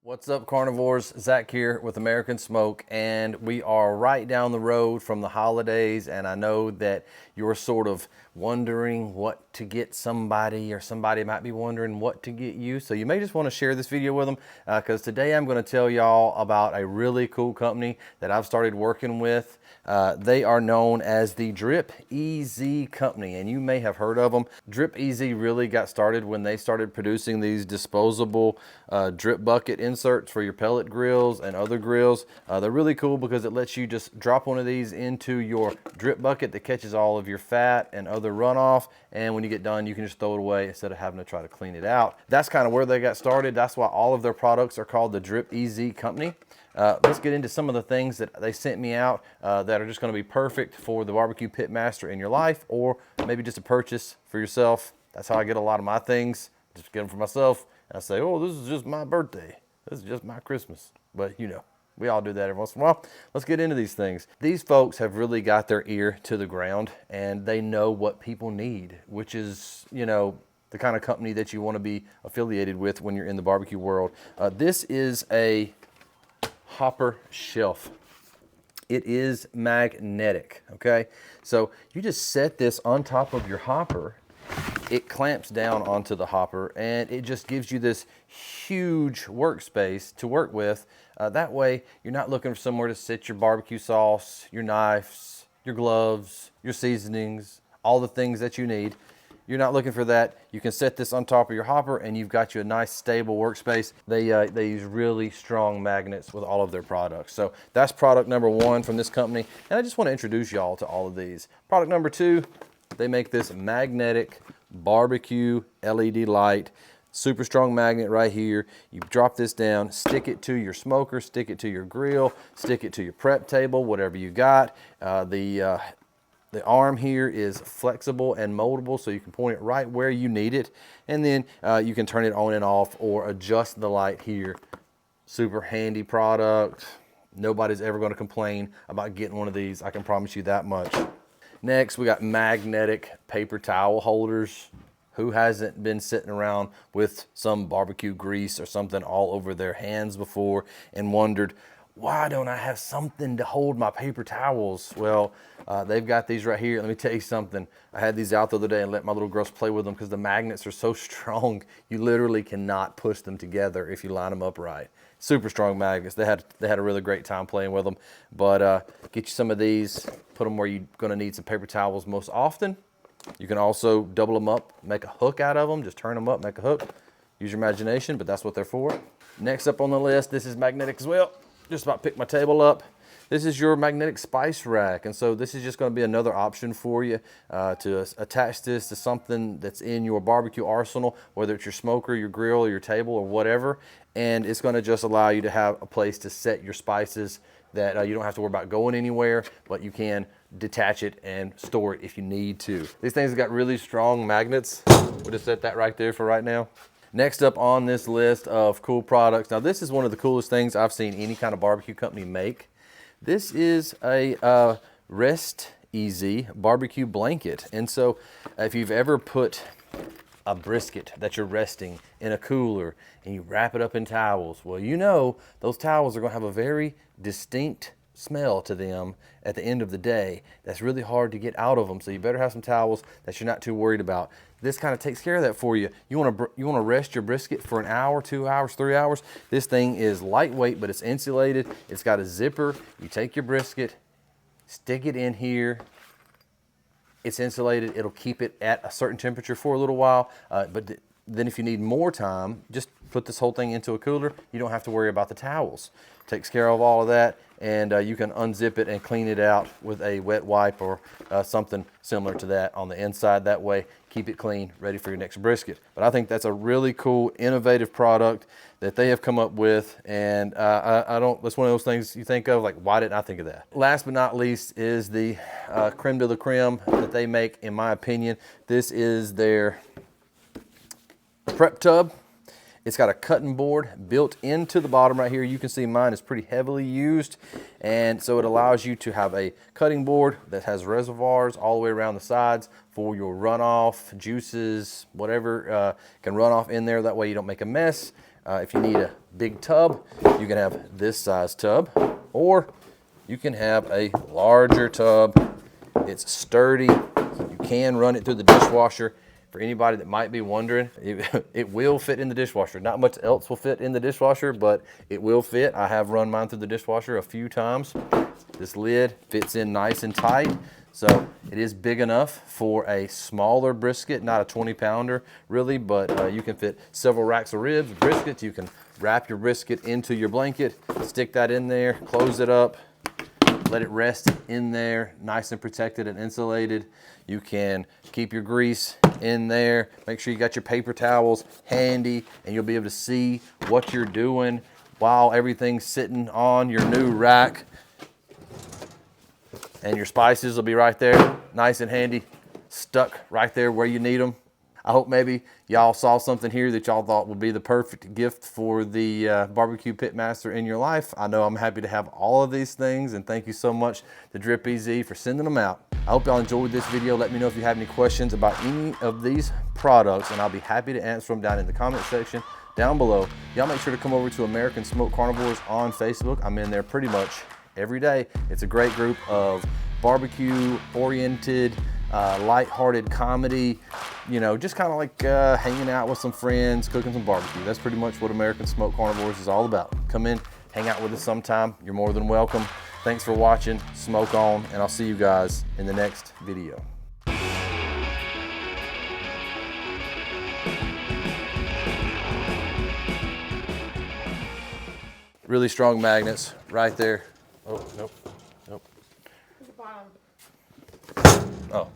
What's up, carnivores? Zach here with American Smoke, and we are right down the road from the holidays, and I know that you're sort of wondering what to get somebody, or somebody might be wondering what to get you. So you may just want to share this video with them, because today I'm going to tell y'all about a really cool company that I've started working with. They are known as the Drip EZ Company, and you may have heard of them. Drip EZ really got started when they started producing these disposable drip bucket inserts for your pellet grills and other grills. They're really cool because it lets you just drop one of these into your drip bucket that catches all of your fat and other runoff, and when you get done you can just throw it away instead of having to try to clean it out. That's kind of where they got started. That's why all of their products are called the Drip EZ Company. Let's get into some of the things that they sent me out that are just going to be perfect for the barbecue pitmaster in your life, or maybe just a purchase for yourself. That's how I get a lot of my things. Just get them for myself, and I say, oh, this is just my birthday. This is just my Christmas. But you know, we all do that every once in a while. Let's get into these things. These folks have really got their ear to the ground, and they know what people need, which is, you know, the kind of company that you want to be affiliated with when you're in the barbecue world. This is a hopper shelf. It is magnetic, okay? So you just set this on top of your hopper. It clamps down onto the hopper, and it just gives you this huge workspace to work with. That way you're not looking for somewhere to sit your barbecue sauce, your knives, your gloves, your seasonings, all the things that you need. You're not looking for that. You can set this on top of your hopper, and you've got you a nice stable workspace. They use really strong magnets with all of their products. So that's product number one from this company, and I just want to introduce y'all to all of these. Product number two, they make this magnetic barbecue LED light. Super strong magnet right here. You drop this down, stick it to your smoker, stick it to your grill, stick it to your prep table, whatever you got. The arm here is flexible and moldable, so you can point it right where you need it, and then you can turn it on and off or adjust the light here. Super handy product. Nobody's ever going to complain about getting one of these, I can promise you that much. Next, we got magnetic paper towel holders. Who hasn't been sitting around with some barbecue grease or something all over their hands before and wondered, why don't I have something to hold my paper towels? Well, they've got these right here. Let me tell you something. I had these out the other day and let my little girls play with them because the magnets are so strong, you literally cannot push them together if you line them up right. Super strong magnets. They had a really great time playing with them. But get you some of these, put them where you're going to need some paper towels most often. You can also double them up, make a hook out of them. Just turn them up, make a hook. Use your imagination, but that's what they're for. Next up on the list, this is magnetic as well. Just about picked my table up. This is your magnetic spice rack, and so this is just going to be another option for you to attach this to something that's in your barbecue arsenal, whether it's your smoker, your grill, or your table, or whatever, and it's going to just allow you to have a place to set your spices that you don't have to worry about going anywhere, but you can detach it and store it if you need to. These things have got really strong magnets. We'll just set that right there for right now. Next up on this list of cool products, now this is one of the coolest things I've seen any kind of barbecue company make. This is a Rest Easy barbecue blanket. And so if you've ever put a brisket that you're resting in a cooler and you wrap it up in towels, well, you know those towels are going to have a very distinct smell to them at the end of the day. That's really hard to get out of them, so you better have some towels that you're not too worried about. This kind of takes care of that for you. You want to rest your brisket for an hour, 2 hours, 3 hours. This thing is lightweight, but it's insulated. It's got a zipper. You take your brisket, stick it in here. It's insulated. It'll keep it at a certain temperature for a little while, but then if you need more time, just put this whole thing into a cooler. You don't have to worry about the towels. Takes care of all of that, and you can unzip it and clean it out with a wet wipe or something similar to that on the inside. That way, keep it clean, ready for your next brisket. But I think that's a really cool, innovative product that they have come up with, and that's one of those things you think of, like, why didn't I think of that? Last but not least is the creme de la creme that they make, in my opinion. This is their prep tub. It's got a cutting board built into the bottom right here. You can see mine is pretty heavily used, and so it allows you to have a cutting board that has reservoirs all the way around the sides for your runoff, juices, whatever can run off in there. That way you don't make a mess. If you need a big tub, you can have this size tub, or you can have a larger tub. It's sturdy. You can run it through the dishwasher. For anybody that might be wondering, it will fit in the dishwasher. Not much else will fit in the dishwasher, but it will fit. I have run mine through the dishwasher a few times. This lid fits in nice and tight. So it is big enough for a smaller brisket, not a 20-pounder really, but you can fit several racks of ribs, briskets. You can wrap your brisket into your blanket, stick that in there, close it up, let it rest in there, nice and protected and insulated. You can keep your grease in there. Make sure you got your paper towels handy, and you'll be able to see what you're doing while everything's sitting on your new rack. And your spices will be right there, nice and handy, stuck right there where you need them. I hope maybe y'all saw something here that y'all thought would be the perfect gift for the barbecue pitmaster in your life. I know I'm happy to have all of these things, and thank you so much to Drip EZ for sending them out. I hope y'all enjoyed this video. Let me know if you have any questions about any of these products, and I'll be happy to answer them down in the comment section down below. Y'all make sure to come over to American Smoked Carnivores on Facebook. I'm in there pretty much every day. It's a great group of barbecue-oriented, light-hearted comedy, you know, just kind of like hanging out with some friends, cooking some barbecue. That's pretty much what American Smoked Carnivores is all about. Come in, hang out with us sometime. You're more than welcome. Thanks for watching. Smoke on, and I'll see you guys in the next video. Really strong magnets right there. Oh, nope, nope. At the bottom. Oh.